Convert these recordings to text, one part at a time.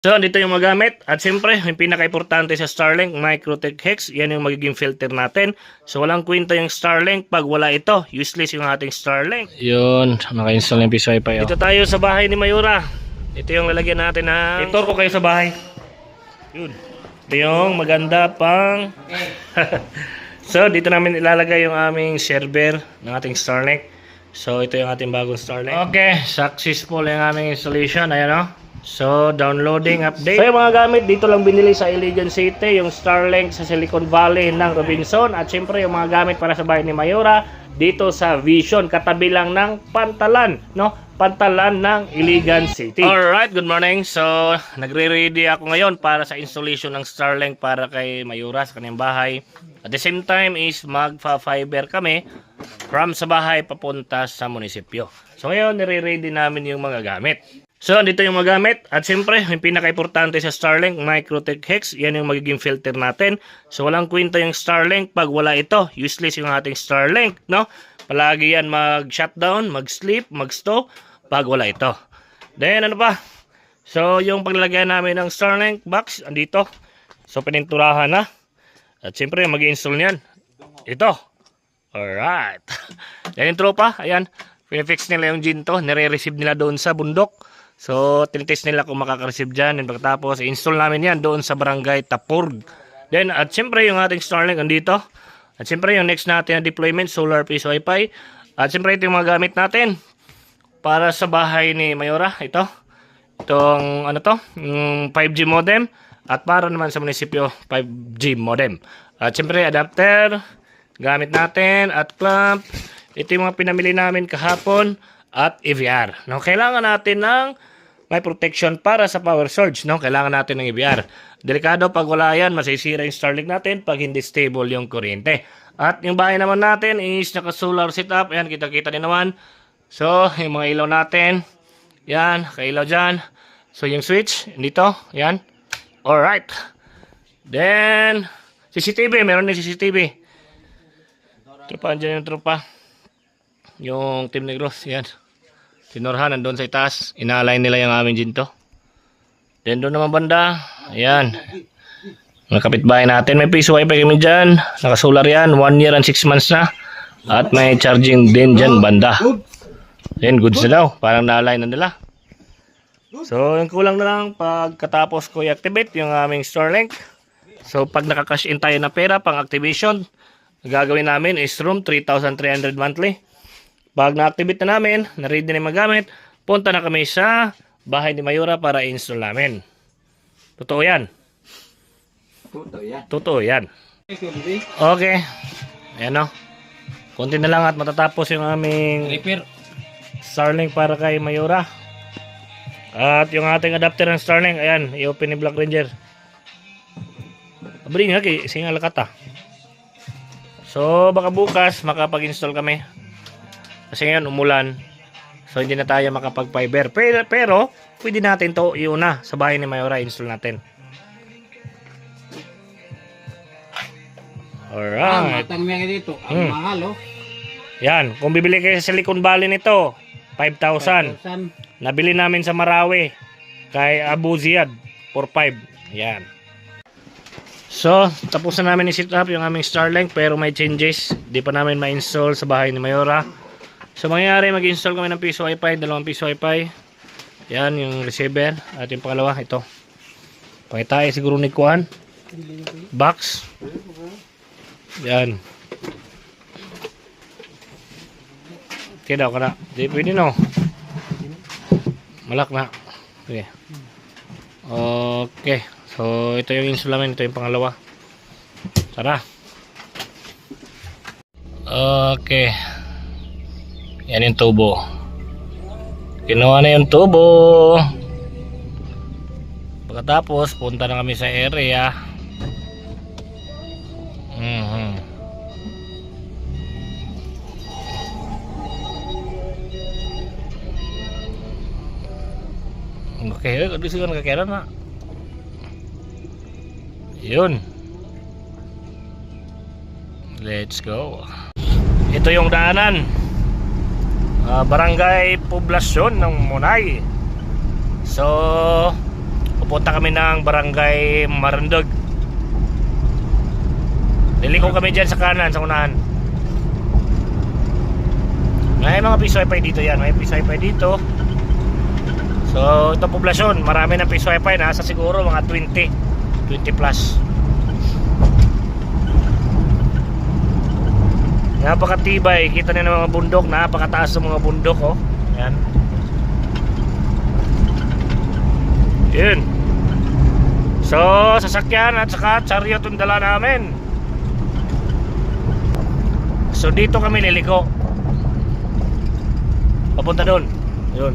So, dito yung magamit. At siyempre, yung pinaka-importante sa Starlink, Microtech Hex. Yan yung magiging filter natin. So, walang kwenta yung Starlink pag wala ito. Useless yung ating Starlink. Yun, naka-install yung PCI pa yun. Dito tayo sa bahay ni Mayura. Ito yung lalagyan natin na... Itor ko kayo sa bahay. Yun. Ito yung maganda pang... So, dito namin ilalagay yung aming server ng ating Starlink. So, ito yung ating bagong Starlink. Okay, successful yung aming installation. Ayan o. So, downloading update. So, yung mga gamit dito lang binili sa Iligan City, yung Starlink sa Silicon Valley ng Robinson, at syempre yung mga gamit para sa bahay ni Mayura dito sa Vision, katabi lang ng Pantalan, no? Pantalan ng Iligan City. Alright, good morning. So, nagre-ready ako ngayon para sa installation ng Starlink para kay Mayura sa kanyang bahay. At the same time is magfa-fiber kami from sa bahay papunta sa munisipyo. So, ngayon nire-ready namin yung mga gamit. So, dito yung magamit. At siyempre, yung pinaka-importante sa Starlink, Microtech Hex. Yan yung magiging filter natin. So, walang kwenta yung Starlink pag wala ito. Useless yung ating Starlink, no? Palagi yan mag-shutdown, mag-sleep, mag-stop pag wala ito. Then, ano pa? So, yung paglalagyan namin ng Starlink box, andito. So, pininturahan na. At siyempre, mag-i-install niyan. Ito. Alright. Yan yung tropa. Ayan. Pinifix nila yung Ginto. Nire-receive nila doon sa bundok. So, tinitest nila kung makaka-receive dyan. And pagkatapos, i-install namin yan doon sa barangay Tapurg. Then, at siyempre, yung ating Starlink andito. At siyempre, yung next natin na deployment, solar plus Wi-Fi. At siyempre, ito yung mga gamit natin para sa bahay ni Mayura. Ito. Itong, ano to? 5G modem. At para naman sa munisipyo, 5G modem. At siyempre, adapter. Gamit natin. At clamp. Ito yung mga pinamili namin kahapon. At EVR. No? Kailangan natin ng may protection para sa power surge. No? Kailangan natin ng EVR. Delikado pag wala yan, masisira yung Starlink natin pag hindi stable yung kuryente. At yung bahay naman natin is naka-solar setup. Ayan, kita-kita din naman. So, yung mga ilaw natin. Yan, kailaw dyan. So, yung switch, dito. Yan. Alright. Then, CCTV. Meron din CCTV. Tropa, dyan yung tropa. Yung Team Negros. Yan. Tinorhan, nandun sa itaas. Inaalay nila yung aming Ginto. Then doon naman banda. Ayan. Mga kapitbahay natin. May piso wifi kami dyan. Nakasular yan. 1 year and 6 months na. At may charging din dyan banda. Then goods na daw. Parang naalay na nila. So yung kulang na lang pagkatapos ko i-activate yung aming Starlink. So pag nakakash in tayo na pera pang activation, gagawin namin is room 3,300 monthly. Pag na-activate na namin, na-ready na magamit, punta na kami sa bahay ni Mayura para i-install namin. Totoo yan. Totoo yan. Okay. Ayan o. Kunti na lang at matatapos yung aming Starlink para kay Mayura. At yung ating adapter ng Starlink, ayan, i-open ni Black Ranger. Abring nga kay singa lakata. So baka bukas makapag-install kami. Kasi ngayon umulan. So hindi na tayo makapag-fiber. Pero pwede natin to iuna sa bahay ni Mayura, install natin. Alright. Matang mga dito, ang mahal oh. Yan, kung bibili kayo sa Silicon Valley nito, 5,000. Nabili namin sa Marawi kay Abu Ziyad for 5. Yan. So, tapos na namin i-set up yung aming Starlink pero may changes. Di pa namin ma-install sa bahay ni Mayura. So, mangyayari, mag-install kami ng piso Wi-Fi, 2 piso Wi-Fi. Yan, yung receiver. At yung pangalawa, ito. Pakitae siguro ni Kuan. Box. Yan. Okay daw, kada. Di pwede no. Malak na. Okay. Okay. So, ito yung install namin. Ito yung pangalawa. Tara. Okay. Yan yung tubo. Kinuha na yung tubo. Pagkatapos, punta na kami sa area. Okay, kung gusto ko nakakera na. Yun. Let's go. Ito yung daanan. Barangay Poblasyon ng Monay. So Papunta kami ng Barangay Marandog. Liliko kami dyan sa kanan, sa unahan. May mga piso wifi dito yan. May piso wifi dito. So, ito poblasyon. Marami ng piso wifi. Nasa siguro mga 20 plus. Napakatibay. Kita niyo ng mga bundok. Napakataas ng mga bundok. Oh. Yan. Yun. So, sasakyan at saka chariot yung dala namin. So dito kami liliko. Papunta doon. Yun.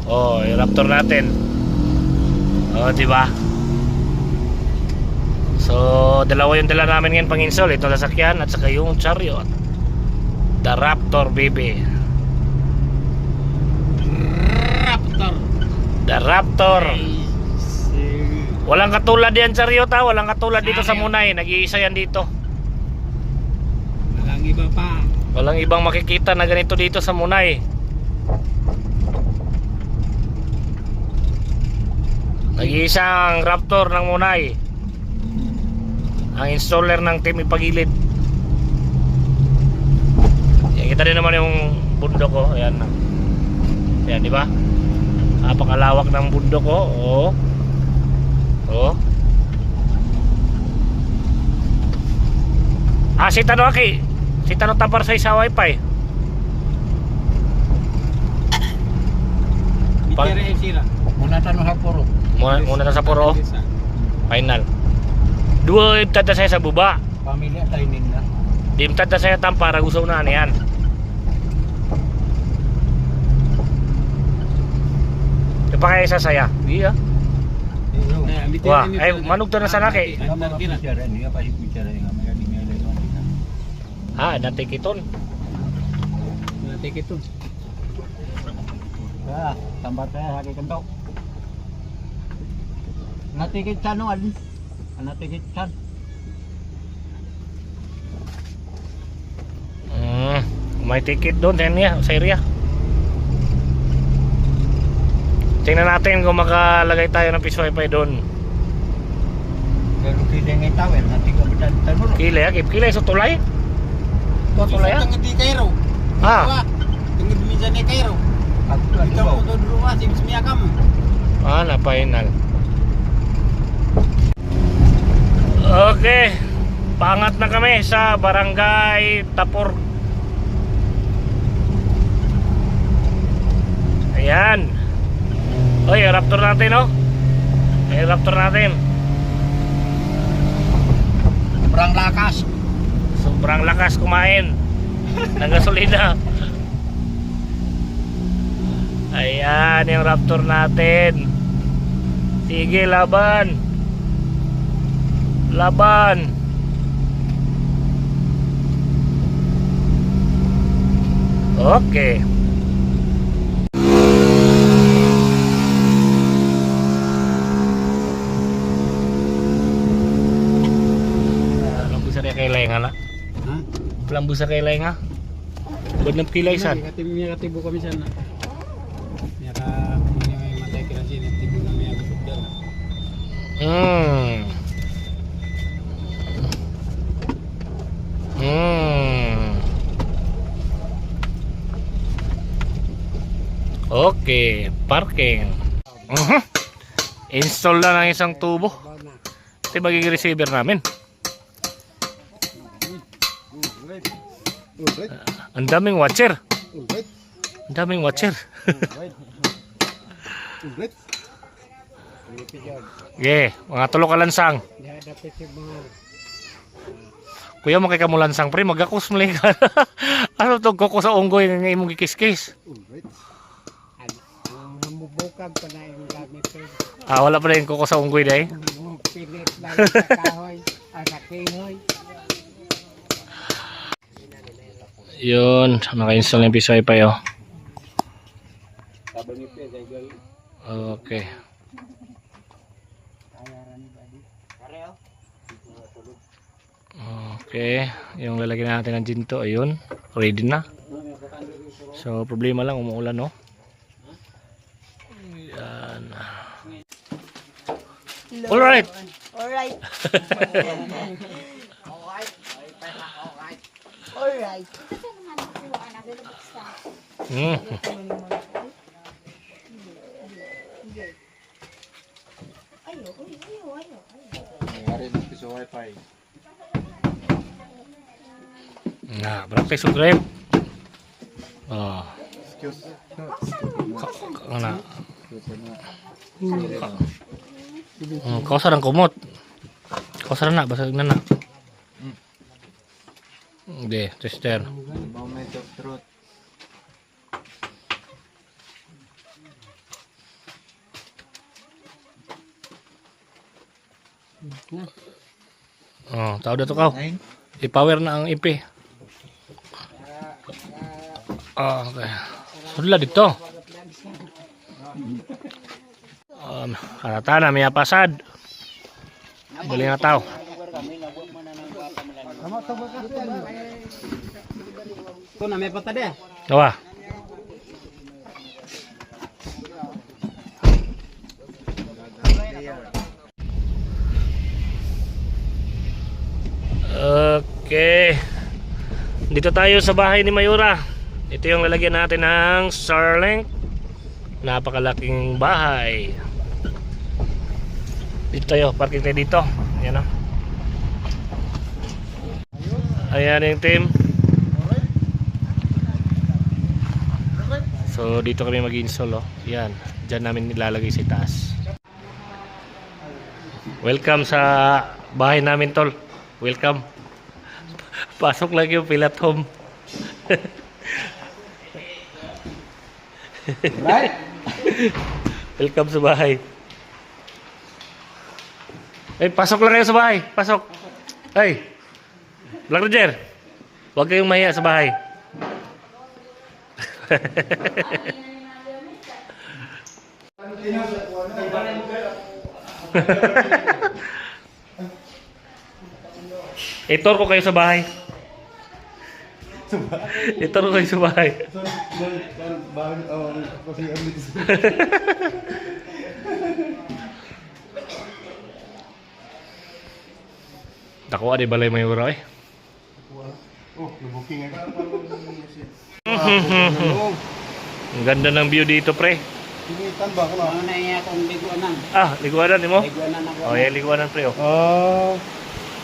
Oh, yung Raptor natin. Oh, di ba? So, dalawa yung dala namin ngayon pang-install. Ito sasakyan at saka yung chariot. The Raptor baby. Raptor. The Raptor. Walang katulad yan chariot ha. Walang katulad dito sa Munay. Nag-iisa yan dito. Walang iba pa. Walang ibang makikita na ganito dito sa Munay. Nag-iisang Raptor ng Munay. Ang installer ng Team Ipagilid. Yan, kita din naman yung bundok ko. Ayan na. Ayan, di ba? Napakalawak ng bundok ko. Oh. Oh. Si Tano Aki. Si Tano tapar sa wifi. Itira yung sila. Muna tanong sa puro. Muna na sa puro. Final. Dua imtad na saya sa buba. Pamilya training na. Di imtad na saya tampar. Gusto na yan. Ito pa kaya isa saya. Iya. Wah, ay manug to na sa laki. Natikiton. Natikiton. Tambah saya lagi kentok. Natikit sanuan. Natikit san. May ticket doon sa area. Tingnan natin kung makalagay tayo ng piso wifi doon. Pero kila ng tawel, nanti ka bedan tanur. Kilay sa tulay? Tulay ah? Tengah di Cairo. Tengah di Mizan di Cairo. Kita mau ke rumah si Bismillah kamu. Na final. Okay. Pangat na kami sa Barangay Tapor. Ayan. Oy, Raptor natin, oh. Raptor natin. Sobrang lakas. Sobrang lakas kumain ng gasolina. Ayan yung Raptor natin. Sige, laban. Laban. Okay. Kilay nga na. Lambu sa kilay nga. Badnap kilay san. Katibo kami sana. Miyaka may matay kira sini tibo na may agusod dyan. Okay, parking. Install na ng isang tubo. Ito yung magiging receiver namin. Ang daming watcher. Ang daming watcher. Okay, mga tulo ka lansang. Kuya mo kay kamulansang pre, magakos mo lang ka. Ano to koko sa unggoy nga imong gikis-kis? Namubukag pa na yung gamit ko. Wala pa na yung koko sa unggoy dahi. Pilit lang sa kahoy, sa kihoy. Yun, naka-install na yung piso wifi oh. Okay. Okay, yung lalagyan natin ng ginto, ayun, ready na. So problema lang umuulan no. Alright. Alright. Alright. Hmm. Nah, berarti subscribe. Oh. Kana. Kau sarang kumot. Kau sarang nak bahasa nana. Deh, tester. Moment of truth. Oh, tahu dah tu kau. I-power na ang IP. Oh, okay. Sudah dito. Karata na may pasad. Bali nga tao. Ito na may pata deh. Gawa. Okay. Dito tayo sa bahay ni Mayura. Ito yung lalagyan natin ng Starlink. Napakalaking bahay. Dito tayo, parking tayo dito. Ayan o. Ayan yung team. So dito kami mag-install oh. Yan, dyan namin nilalagay sa taas. Welcome sa bahay namin tol. Welcome. Pasok lang yung pilat home. Right. Welcome sa bahay. Eh, pasok lang kayo sa bahay. Pasok. Hey. Black Roger. Huwag kayong mahiya sa bahay. Itor ko kayo sa bahay. Itor ko kayo sa bahay. Nakuha di balay Mayura eh. Ang ganda ng view dito pre. Ano na iya kung liguanan? Ah, liguanan mo? Liguanan ako. Oh, yeah, liguanan pre oh.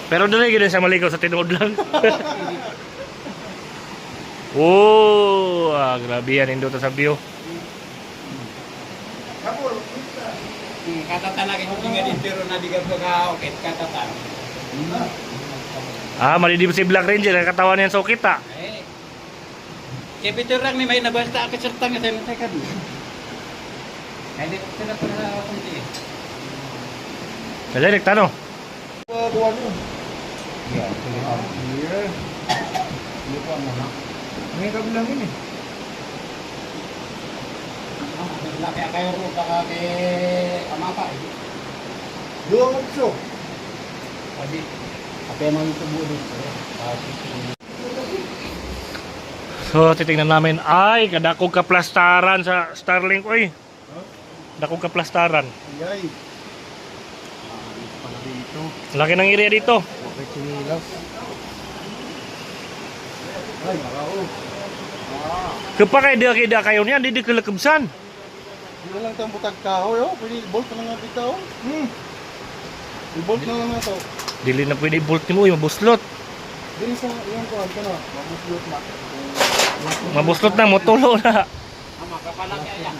Pero dali gid sa maligaw sa tinuod lang. Oh, grabe yan indo to sa view. Katatan lagi kung tinggal intero na di ka okay katatan. Ah, malidib si Black Ranger ang katawan niyan sa kita. Eh. Kepitur lang ni may nabasta ka sertang sa tekan. Kaya sila para kunti. Direct tanong. May kabilang ini. Laki kayo ro baka kay amapa. Dua opso. Abi. Apa yang mau tubuh dito? So, titingnan namin. Ay, kadakog kaplastaran sa Starlink. Uy. Dakog kaplastaran. Ay. Laki ng area dito. Okay, sinilas. Ay, marao. Kapag kaya kayo niyan, di kalakabsan. Hindi lang itong butag kahoy, oh. Pwede bolt na lang natin ito, I-bolt na lang na ito. Dili na pwede bolt mo, yung buslot. Dili sa yung kuhan ka na, mabuslot na. Mabuslot na, motulo na. Makapalang kaya yan.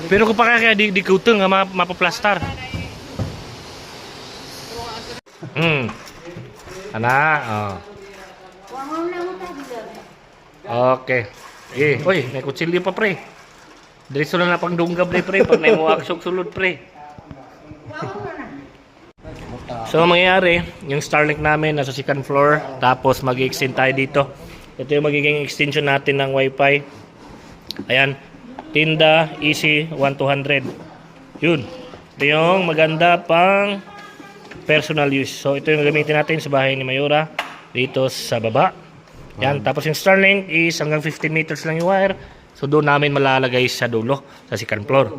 Pero kapag kaya di kuteng nga mapaplastar. Ana, oh. Okay. Uy, may kutsilyo pa pre. Diretso na pang dunggab pre, pag may mo aksok sulod pre. So mangyayari, yung Starlink namin nasa second floor, tapos mag-extend tayo dito. Ito yung magiging extension natin ng Wi-Fi. Ayan, Tinda Easy 1200. Yun. Ito yung maganda pang personal use. So ito yung gamitin natin sa bahay ni Mayura dito sa baba. Yan, tapos yung Starlink is hanggang 15 meters lang yung wire. So doon namin malalagay sa dulo, sa second floor.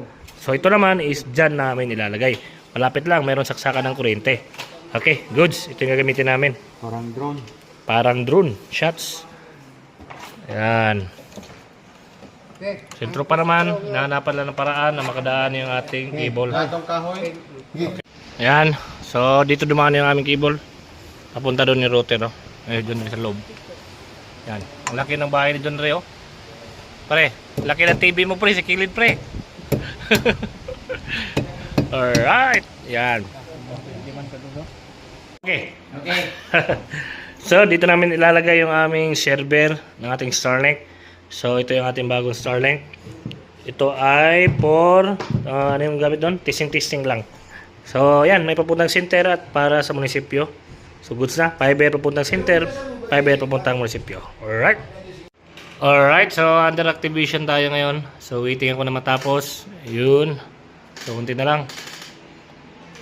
So ito naman is dyan namin ilalagay. Malapit lang, mayroon saksakan ng kuryente. Okay, goods. Ito yung gagamitin namin. Parang drone. Parang drone shots. Ayan. Okay. Sentro pa naman, hinahanapan lang ng paraan na makadaan yung ating cable. Itong kahoy. Ayan. So dito dumaan yung aming cable. Papunta doon yung router, oh. Doon rin sa loob. Yan. Ang laki ng bahay ni John Ray, oh. Pre, laki ng TV mo, pre, sa kilid, pre. Alright. Yan. Okay. Okay. So, dito namin ilalagay yung aming server ng ating Starlink. So, ito yung ating bagong Starlink. Ito ay for, ano yung gamit doon? Testing lang. So, yan. May papuntang center at para sa munisipyo. So, goods na. Fiber papuntang center, fiber papuntang munisipyo. Alright. Alright. So, under activation tayo ngayon. So, waiting ako na matapos. Yun. So, kunti na lang.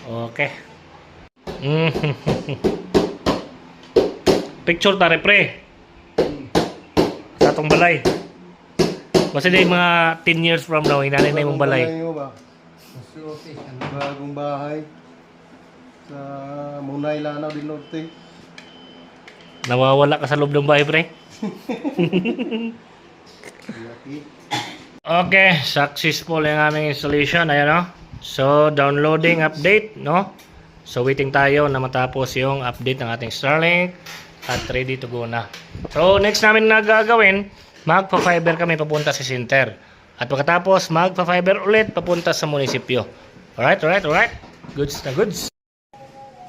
Okay. Picture tare pre sa atong balay. Kasi na mga 10 years from now, hinanay na yung balay. Bagong bahay sa Munay Lanao del Norte. Nawawala ka sa loob ng bahay pre. Okay, successful yung aming installation. Ayan, no? So, downloading update, no? So, waiting tayo na matapos yung update ng ating Starlink at ready to go na. So, next namin na gagawin, magpa-fiber kami papunta sa center. At pagkatapos, magpa-fiber ulit papunta sa munisipyo. Alright. Goods na goods.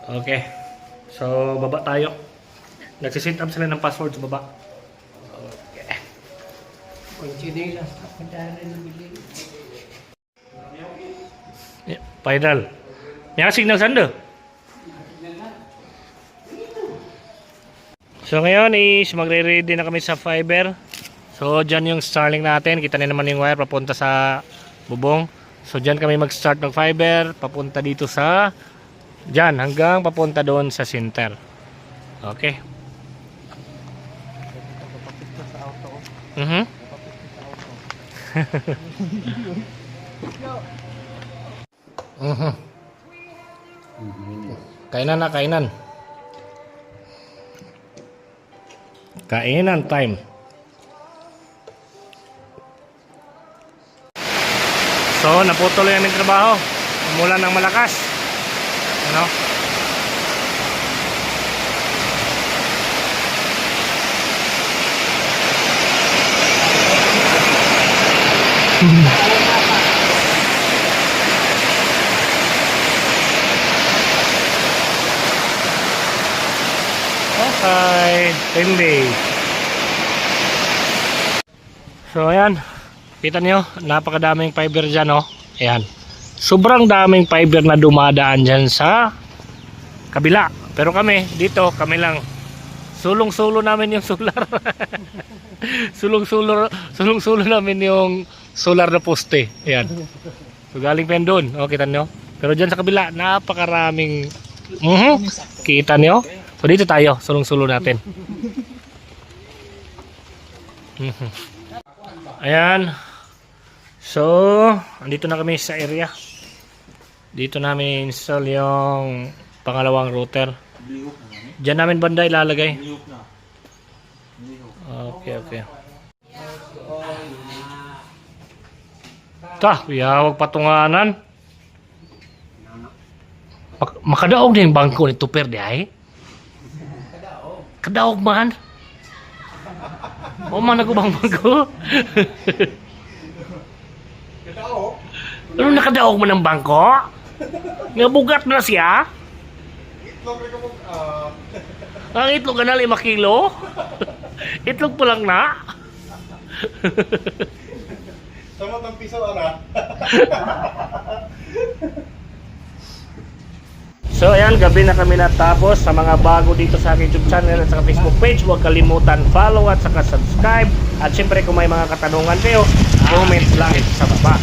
Okay. So, baba tayo. Nagsisit up sila ng password sa baba. Okay. Yeah, final. May signal sando. So ngayon is magre-ready na kami sa fiber. So dyan yung Starlink natin. Kita niyo naman yung wire papunta sa bubong. So dyan kami mag-start ng fiber. Papunta dito sa dyan hanggang papunta doon sa center. Okay. Kainan na, kainan. Kainan time. So, naputol yung aming trabaho. Umulan ng malakas. Ano? Okay, 10 days. So ayan, kita nyo, napakadaming fiber dyan, oh. Ayan, sobrang daming fiber na dumadaan dyan sa kabila. Pero kami, dito, kami lang. Sulong-sulo namin yung solar. Sulong-sulo namin yung solar na poste. Ayan. So galing pa yun doon, oh, kita nyo. Pero dyan sa kabila, napakaraming kita nyo. So dito tayo, sulong-sulo natin. Ayan. So, andito na kami sa area. Dito namin install yung pangalawang router. Diyan namin banda ilalagay. Okay. Wag patunganan. Makadaog na yung bangko ni Tuper di ay. Kadaog man. O man ako bang bangko? Ano nakadaog man ang bangko? Nga bugat na siya? Ang itlog na 5 kilo? Itlog pa lang na? Sama ng piso, ara. So ayan, gabi na kami natapos. Sa mga bago dito sa aking YouTube channel at sa Facebook page, huwag kalimutan follow at saka subscribe. At syempre kung may mga katanungan kayo, comment lang sa baba.